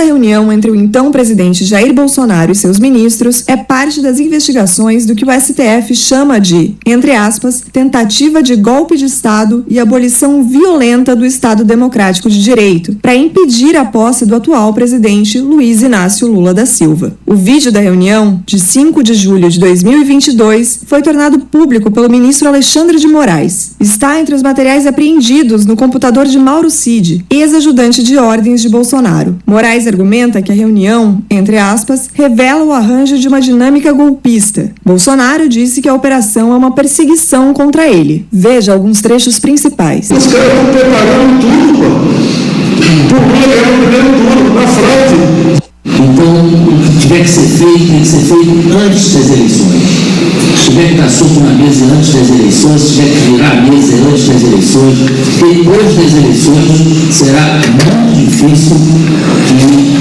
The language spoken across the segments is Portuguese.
suposta reunião entre o então presidente Jair Bolsonaro e seus ministros é parte das investigações do que o STF chama de, entre aspas, tentativa de golpe de Estado e abolição violenta do Estado Democrático de Direito, para impedir a posse do atual presidente Luiz Inácio Lula da Silva. O vídeo da reunião, de 5 de julho de 2022, foi tornado público pelo ministro Alexandre de Moraes. Está entre os materiais apreendidos no computador de Mauro Cid, ex-ajudante de ordens de Bolsonaro. Moraes argumenta que a reunião, entre aspas, revela o arranjo de uma dinâmica golpista. Bolsonaro disse que a operação é uma perseguição contra ele. Veja alguns trechos principais. Os caras estão preparando tudo, pô. Por mim, é o primeiro turno, na fraude. Então, o que tiver que ser feito, tem que ser feito antes das eleições. Se tiver que dar sopa na mesa antes das eleições, se tiver que virar a mesa antes das eleições, depois das eleições será muito difícil que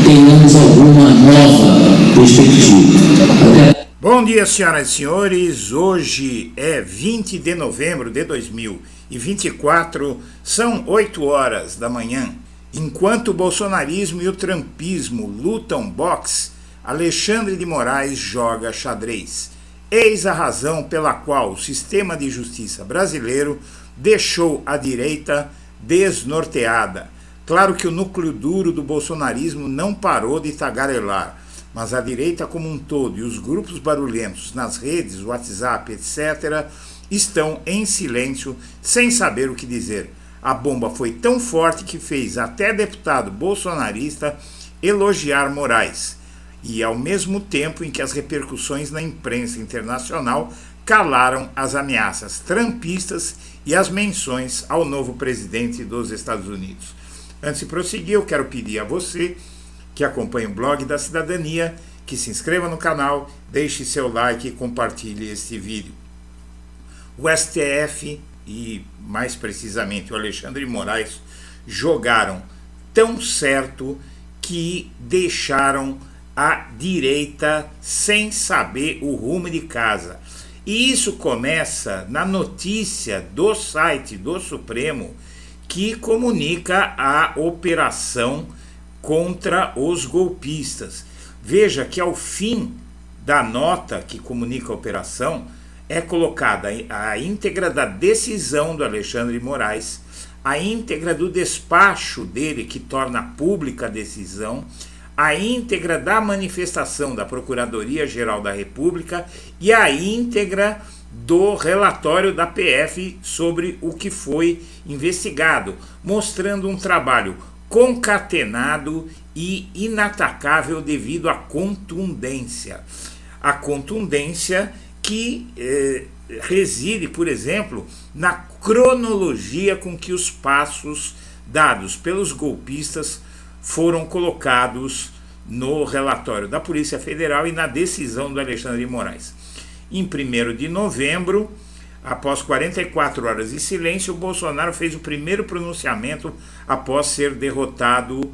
tenhamos alguma nova perspectiva. Bom dia, senhoras e senhores. Hoje é 20 de novembro de 2024, são 8 horas da manhã. Enquanto o bolsonarismo e o trumpismo lutam boxe, Alexandre de Moraes joga xadrez. Eis a razão pela qual o sistema de justiça brasileiro deixou a direita desnorteada. Claro que o núcleo duro do bolsonarismo não parou de tagarelar, mas a direita como um todo e os grupos barulhentos nas redes, WhatsApp, etc., estão em silêncio, sem saber o que dizer. A bomba foi tão forte que fez até deputado bolsonarista elogiar Moraes, e ao mesmo tempo em que as repercussões na imprensa internacional calaram as ameaças trumpistas e as menções ao novo presidente dos Estados Unidos. Antes de prosseguir, eu quero pedir a você que acompanha o blog da Cidadania, que se inscreva no canal, deixe seu like e compartilhe este vídeo. O STF e, mais precisamente, o Alexandre de Moraes jogaram tão certo que deixaram a direita sem saber o rumo de casa. E isso começa na notícia do site do Supremo, que comunica a operação contra os golpistas. Veja que ao fim da nota que comunica a operação, é colocada a íntegra da decisão do Alexandre de Moraes, a íntegra do despacho dele, que torna pública a decisão, a íntegra da manifestação da Procuradoria-Geral da República e a íntegra do relatório da PF sobre o que foi investigado, mostrando um trabalho concatenado e inatacável devido à contundência. A contundência que reside, por exemplo, na cronologia com que os passos dados pelos golpistas foram colocados no relatório da Polícia Federal e na decisão do Alexandre de Moraes. Em 1º de novembro, após 44 horas de silêncio, o Bolsonaro fez o primeiro pronunciamento após ser derrotado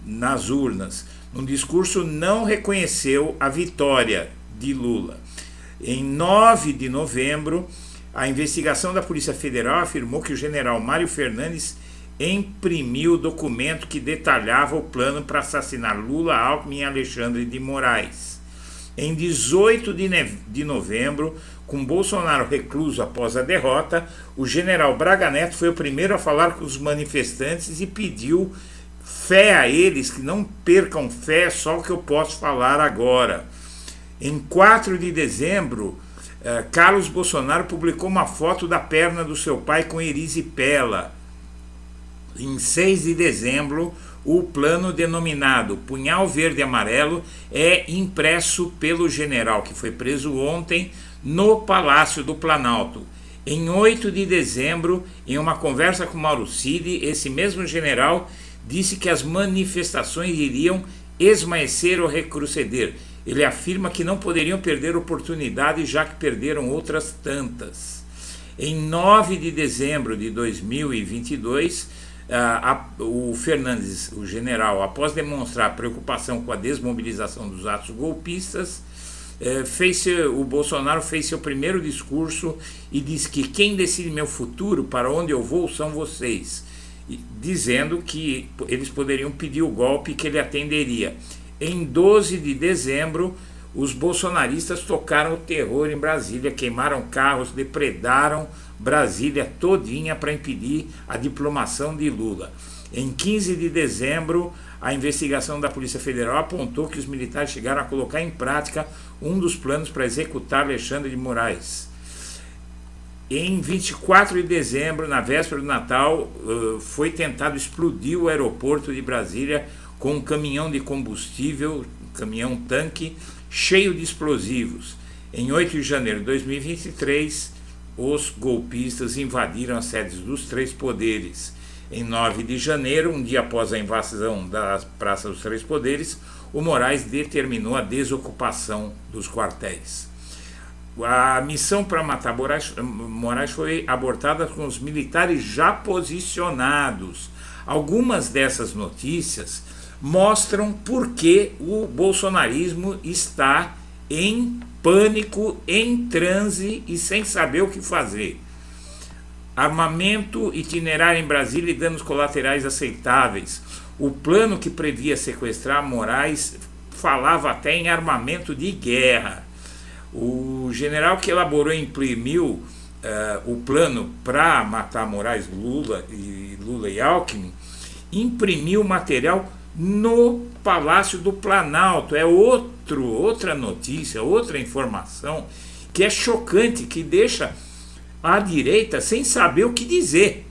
nas urnas. Num discurso, não reconheceu a vitória de Lula. Em 9 de novembro, a investigação da Polícia Federal afirmou que o general Mário Fernandes imprimiu o documento que detalhava o plano para assassinar Lula, Alckmin e Alexandre de Moraes. Em 18 de novembro, com Bolsonaro recluso após a derrota, o general Braga Neto foi o primeiro a falar com os manifestantes e pediu fé a eles, que não percam fé, só o que eu posso falar agora. Em 4 de dezembro, Carlos Bolsonaro publicou uma foto da perna do seu pai com erisipela. Em 6 de dezembro, o plano denominado Punhal Verde e Amarelo é impresso pelo general, que foi preso ontem no Palácio do Planalto. Em 8 de dezembro, em uma conversa com Mauro Cid, esse mesmo general disse que as manifestações iriam esmaecer ou retroceder. Ele afirma que não poderiam perder oportunidade, já que perderam outras tantas. Em 9 de dezembro de 2022, o Fernandes, o general, após demonstrar preocupação com a desmobilização dos atos golpistas, o Bolsonaro fez seu primeiro discurso e disse que quem decide meu futuro, para onde eu vou, são vocês. dizendo que eles poderiam pedir o golpe, que ele atenderia. Em 12 de dezembro, os bolsonaristas tocaram o terror em Brasília, queimaram carros, depredaram Brasília todinha para impedir a diplomação de Lula. Em 15 de dezembro, a investigação da Polícia Federal apontou que os militares chegaram a colocar em prática um dos planos para executar Alexandre de Moraes. Em 24 de dezembro, na véspera do Natal, foi tentado explodir o aeroporto de Brasília com um caminhão de combustível, caminhão-tanque, cheio de explosivos. Em 8 de janeiro de 2023, os golpistas invadiram as sedes dos três poderes. Em 9 de janeiro, um dia após a invasão da Praça dos Três Poderes, o Moraes determinou a desocupação dos quartéis. A missão para matar Moraes foi abortada com os militares já posicionados. Algumas dessas notícias mostram por que o bolsonarismo está em pânico, em transe e sem saber o que fazer. Armamento, itinerário em Brasília e danos colaterais aceitáveis. O plano que previa sequestrar Moraes falava até em armamento de guerra. O general que elaborou e imprimiu o plano para matar Moraes, Lula e Alckmin, imprimiu o material no Palácio do Planalto. É outra notícia, outra informação que é chocante, que deixa a direita sem saber o que dizer.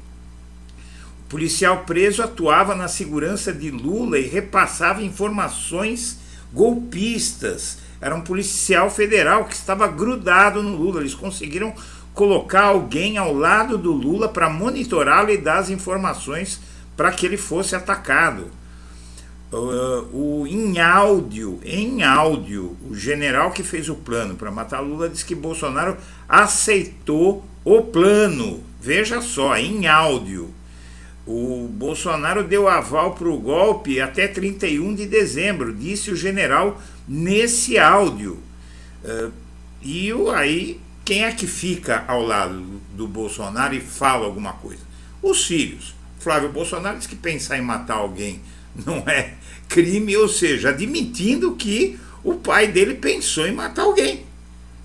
O policial preso atuava na segurança de Lula e repassava informações golpistas. Era um policial federal que estava grudado no Lula. Eles conseguiram colocar alguém ao lado do Lula para monitorá-lo e dar as informações para que ele fosse atacado. Em áudio, o general que fez o plano para matar Lula disse que Bolsonaro aceitou o plano. Veja só, em áudio. O Bolsonaro deu aval para o golpe até 31 de dezembro, disse o general nesse áudio. E aí, quem é que fica ao lado do Bolsonaro e fala alguma coisa? Os filhos. Flávio Bolsonaro disse que pensar em matar alguém não é crime, ou seja, admitindo que o pai dele pensou em matar alguém.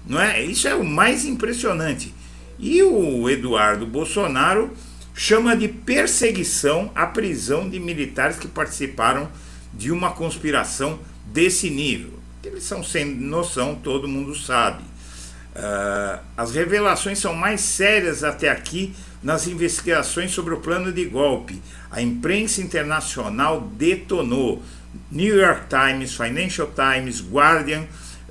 Não é? Isso é o mais impressionante. E o Eduardo Bolsonaro chama de perseguição a prisão de militares que participaram de uma conspiração desse nível. Eles são sem noção, todo mundo sabe. As revelações são mais sérias até aqui nas investigações sobre o plano de golpe. A imprensa internacional detonou. New York Times, Financial Times, Guardian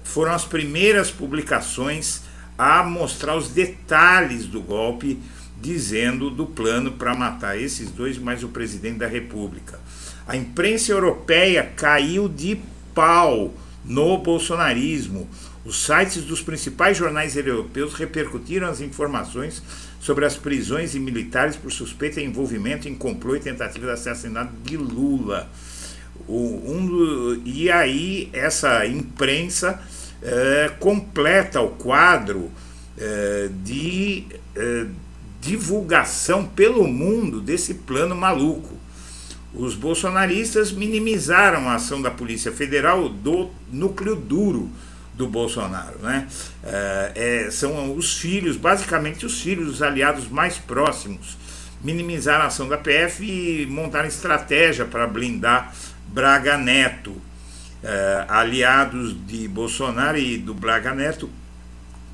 foram as primeiras publicações a mostrar os detalhes do golpe, dizendo do plano para matar esses dois, mais o presidente da República. A imprensa europeia caiu de pau no bolsonarismo. Os sites dos principais jornais europeus repercutiram as informações sobre as prisões de militares por suspeita de envolvimento em complô e tentativa de assassinato de Lula. E aí essa imprensa completa o quadro de divulgação pelo mundo desse plano maluco. Os bolsonaristas minimizaram a ação da Polícia Federal do núcleo duro do Bolsonaro, né? São os filhos, basicamente os filhos dos aliados mais próximos, minimizaram a ação da PF e montaram estratégia para blindar Braga Neto. Aliados de Bolsonaro e do Braga Neto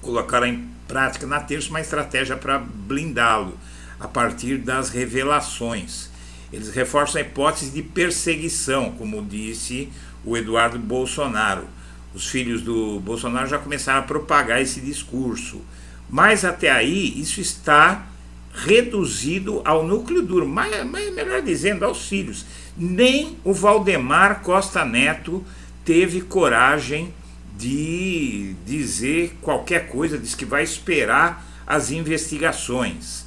colocaram em prática na terça uma estratégia para blindá-lo a partir das revelações. Eles reforçam a hipótese de perseguição, como disse o Eduardo Bolsonaro. Os filhos do Bolsonaro já começaram a propagar esse discurso. Mas até aí isso está reduzido ao núcleo duro, mas melhor dizendo, aos filhos. Nem o Valdemar Costa Neto teve coragem de dizer qualquer coisa, diz que vai esperar as investigações.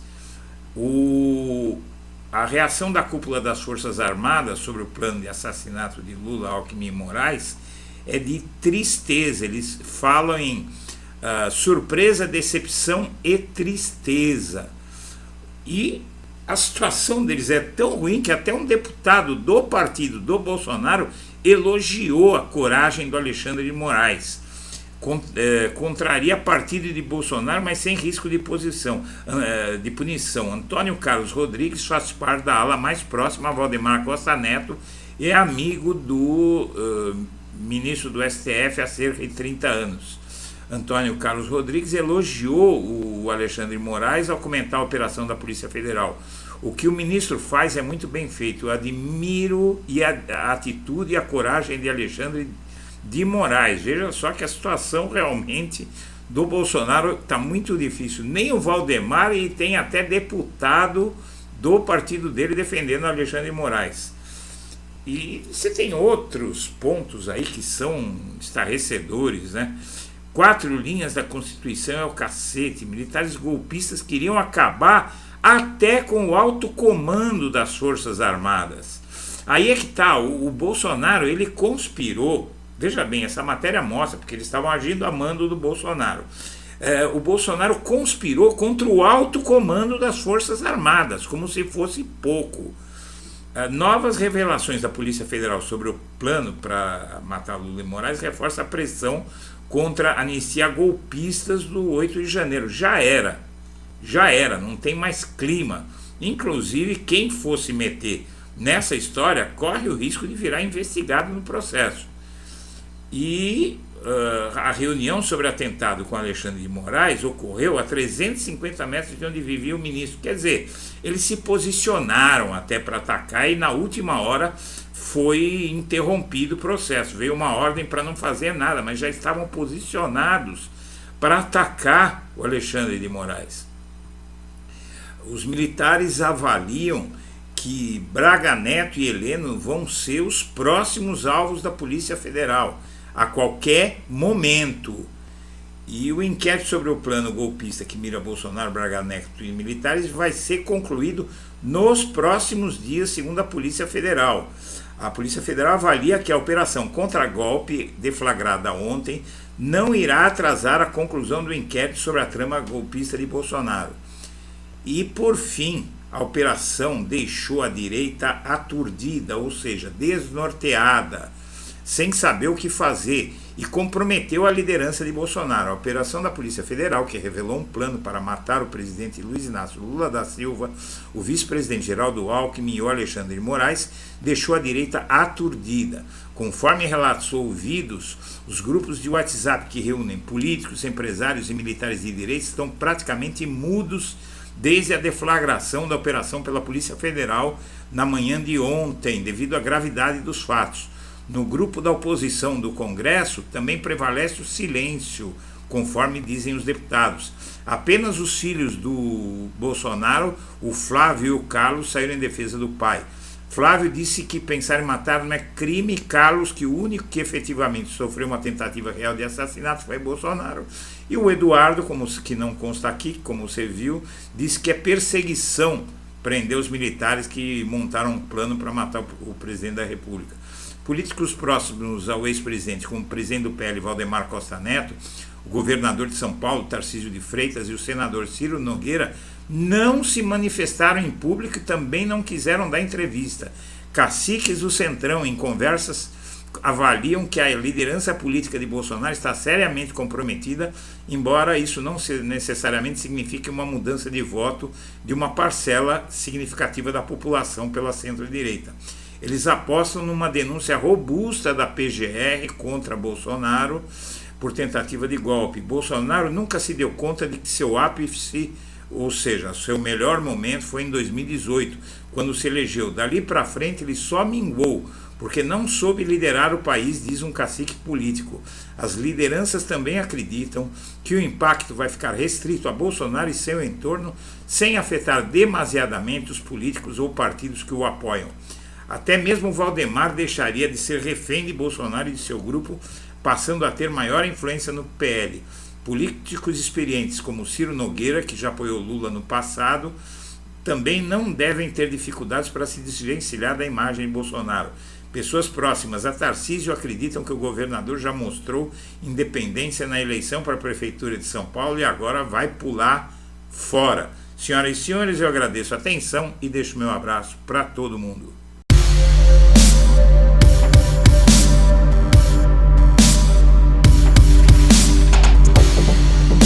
A reação da cúpula das Forças Armadas sobre o plano de assassinato de Lula, Alckmin e Moraes é de tristeza. Eles falam em surpresa, decepção e tristeza. E a situação deles é tão ruim que até um deputado do partido do Bolsonaro elogiou a coragem do Alexandre de Moraes. Contraria partido de Bolsonaro, mas sem risco de punição. Antônio Carlos Rodrigues faz parte da ala mais próxima a Valdemar Costa Neto e é amigo do ministro do STF há cerca de 30 anos. Antônio Carlos Rodrigues elogiou o Alexandre de Moraes ao comentar a operação da Polícia Federal. O que o ministro faz é muito bem feito. Eu admiro a atitude e a coragem de Alexandre de Moraes. Veja só que a situação realmente do Bolsonaro está muito difícil. Nem o Valdemar, e tem até deputado do partido dele defendendo Alexandre de Moraes. E você tem outros pontos aí que são estarrecedores, né? 4 linhas da Constituição é o cacete. Militares golpistas queriam acabar até com o alto comando das Forças Armadas. Aí é que está, o Bolsonaro, ele conspirou. Veja bem, essa matéria mostra, porque eles estavam agindo a mando do Bolsonaro. O Bolsonaro conspirou contra o alto comando das Forças Armadas, como se fosse pouco. Novas revelações da Polícia Federal sobre o plano para matar Lula e Moraes reforça a pressão contra a anistia golpistas do 8 de janeiro. Já era, não tem mais clima. Inclusive, quem fosse meter nessa história corre o risco de virar investigado no processo. E a reunião sobre atentado com Alexandre de Moraes ocorreu a 350 metros de onde vivia o ministro. Quer dizer, eles se posicionaram até para atacar e na última hora foi interrompido o processo. Veio uma ordem para não fazer nada, mas já estavam posicionados para atacar o Alexandre de Moraes. Os militares avaliam que Braga Neto e Heleno vão ser os próximos alvos da Polícia Federal a qualquer momento. E o inquérito sobre o plano golpista que mira Bolsonaro, Braga Neto e militares vai ser concluído nos próximos dias, segundo a Polícia Federal. A Polícia Federal avalia que a operação contra-golpe deflagrada ontem não irá atrasar a conclusão do inquérito sobre a trama golpista de Bolsonaro. E, por fim, a operação deixou a direita aturdida, ou seja, desnorteada, sem saber o que fazer, e comprometeu a liderança de Bolsonaro. A operação da Polícia Federal, que revelou um plano para matar o presidente Luiz Inácio Lula da Silva, o vice-presidente Geraldo Alckmin e o Alexandre de Moraes, deixou a direita aturdida. Conforme relatos ouvidos, os grupos de WhatsApp que reúnem políticos, empresários e militares de direita estão praticamente mudos desde a deflagração da operação pela Polícia Federal na manhã de ontem, devido à gravidade dos fatos. No grupo da oposição do Congresso também prevalece o silêncio, conforme dizem os deputados. Apenas os filhos do Bolsonaro, o Flávio e o Carlos, saíram em defesa do pai. Flávio disse que pensar em matar não é crime. Carlos, que o único que efetivamente sofreu uma tentativa real de assassinato foi Bolsonaro. E o Eduardo, que não consta aqui, como você viu, disse que é perseguição prender os militares que montaram um plano para matar o presidente da República. Políticos próximos ao ex-presidente, como o presidente do PL, Valdemar Costa Neto, o governador de São Paulo, Tarcísio de Freitas, e o senador Ciro Nogueira, não se manifestaram em público e também não quiseram dar entrevista. Caciques do Centrão, em conversas, avaliam que a liderança política de Bolsonaro está seriamente comprometida, embora isso não necessariamente signifique uma mudança de voto de uma parcela significativa da população pela centro-direita. Eles apostam numa denúncia robusta da PGR contra Bolsonaro por tentativa de golpe. Bolsonaro nunca se deu conta de que seu ápice, ou seja, seu melhor momento foi em 2018, quando se elegeu. Dali para frente ele só minguou, porque não soube liderar o país, diz um cacique político. As lideranças também acreditam que o impacto vai ficar restrito a Bolsonaro e seu entorno, sem afetar demasiadamente os políticos ou partidos que o apoiam. Até mesmo Valdemar deixaria de ser refém de Bolsonaro e de seu grupo, passando a ter maior influência no PL. Políticos experientes como Ciro Nogueira, que já apoiou Lula no passado, também não devem ter dificuldades para se desvencilhar da imagem de Bolsonaro. Pessoas próximas a Tarcísio acreditam que o governador já mostrou independência na eleição para a Prefeitura de São Paulo e agora vai pular fora. Senhoras e senhores, eu agradeço a atenção e deixo meu abraço para todo mundo.